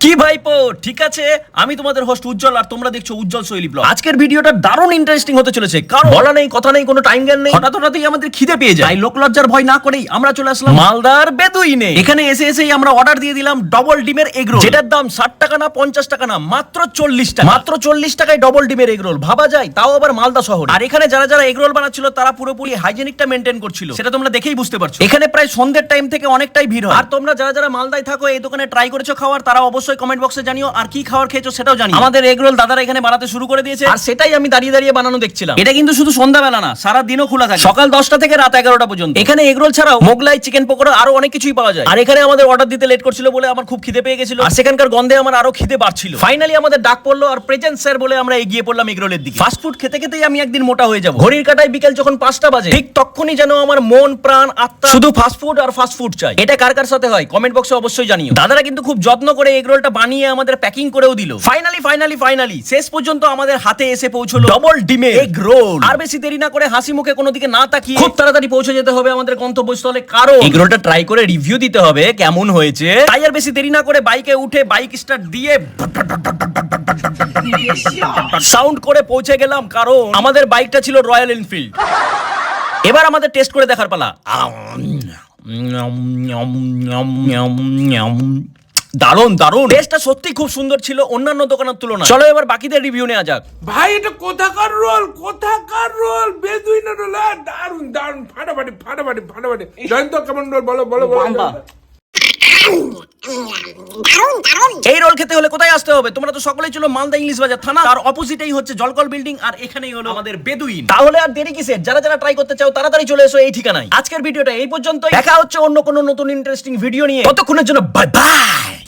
কি ভাইপো, ঠিক আছে? আমি তোমাদের হোস্ট উজ্জ্বল, আর তোমরা দেখছো উজ্জ্বল শৈলী ব্লগ। আজকের ভিডিওটা দারুণ ইন্টারেস্টিং হতে চলেছে, কারণ বলা নেই কথা নেই, কোনো টাইম জ্ঞান নেই, হঠাৎই আমাদের খিদে পেয়ে যায়। লোক লজ্জার ভয় না করেই আমরা চলে আসলাম মালদার বেদুইনে। এখানে এসেই আমরা অর্ডার দিয়ে দিলাম ডবল ডিমের এগ রোল, যেটার দাম 60 টাকা না 50 টাকা না, মাত্র 40 টাকা। মাত্র 40 টাকায় ডবল ডিমের এগ রোল, ভাবা যায়, তাও আবার মালদা শহরে। আর এখানে যারা যারা এগ রোল বানাচ্ছিল তারা পুরোপুরি হাইজেনিকটা মেনটেন করছিল, সেটা তোমরা দেখেই বুঝতে পারছো। এখানে প্রায় সন্ধ্যের টাইম থেকে অনেকটাই ভিড় হয়। আর তোমরা যারা যারা মালদায় থাকো, এই দোকানে ট্রাই করেছো খাওয়ার, তারা অবশ্যই কমেন্ট বক্সে জানিও, আর কি খাবার খেয়েছো সেটাও জানি। আমাদের এগ রোল দাদারা এখানে বানাতে শুরু করে দিয়েছে, আর সেটাই আমি দাঁড়িয়ে দাঁড়িয়ে বানানো দেখছিলাম। এটা কিন্তু শুধু সন্ধ্যাবেলা না, সারা দিনও খোলা থাকে, সকাল 10টা থেকে রাত 11টা পর্যন্ত। এখানে এগ রোল ছাড়াও মোগলাই, চিকেন পকোড়া, আরো অনেক কিছুই পাওয়া যায়। আর এখানে আমাদের অর্ডার দিতে লেট করছিল বলে আমার খুব খিদে পেয়ে গেছিল, আর সেখানকার গন্ধে আমার আরো খিদে বাড়ছিল। ফাইনালি আমাদের ডাক পড়লো, আর প্রেজেন্ট স্যার বলে আমরা এগিয়ে পড়লাম এগ রোলের দিকে। ফাস্ট ফুড খেতে খেতেই আমি একদিন মোটা হয়ে যাব। ঘড়ির কাঁটায় বিকেল যখন 5টা বাজে, ঠিক তখনই যেন আমার মন প্রাণ আত্মা শুধু ফাস্ট ফুড আর ফাস্ট ফুড চাই। এটা কার কার সাথে হয় কমেন্ট বক্সে অবশ্যই জানিও। দাদারা কিন্তু খুব যত্ন করে এগ রোলটা বানিয়ে আমাদের প্যাকিং করেও দিল। ফাইনালি শেষ পর্যন্ত আমাদের হাতে এসে পৌঁছলো ডবল ডিমের এগ রোল। আর বেশি দেরি না করে হাসি মুখে কোনো দিকে না তাকিয়ে খুব তাড়াতাড়ি পৌঁছে যেতে হবে আমাদের গন্তব্যস্থলে, কারণ এগ রোলটা ট্রাই করে রিভিউ দিতে হবে কেমন হয়েছে। তাই আর বেশি দেরি না করে বাইকে উঠে বাইক স্টার্ট দিয়ে সাউন্ড করে পৌঁছে গেলাম, কারণ আমাদের বাইকটা ছিল রয়্যাল এনফিল্ড। এবার আমাদের টেস্ট করে দেখার পালা। দারুন টেস্টটা সত্যি খুব সুন্দর ছিল অন্যান্য দোকানের তুলনায়। চলো এবার বাকিদের রিভিউ নেওয়া যাক। ভাই এটা কোথাকার রোল বেদুইনের রোল, দারুন ফাটাফাটি জয়ন্ত কেমন রোল বলো এই রোল খেতে হলে কোথায় আসতে হবে? তোমরা তো সকলেই ছিল মালদা ইংলিশ বাজার থানা, তার অপোজিটেই হচ্ছে জলকল বিল্ডিং, আর এখানেই হলো আমাদের বেদুইন। তাহলে আর দেরি কিসের? যারা যারা ট্রাই করতে চাও তাড়াতাড়ি চলে এসো এই ঠিকানায়। আজকের ভিডিওটা এই পর্যন্তই, দেখা হচ্ছে অন্য কোনো নতুন ইন্টারেস্টিং ভিডিও নিয়ে। ততক্ষণের জন্য বাই বাই।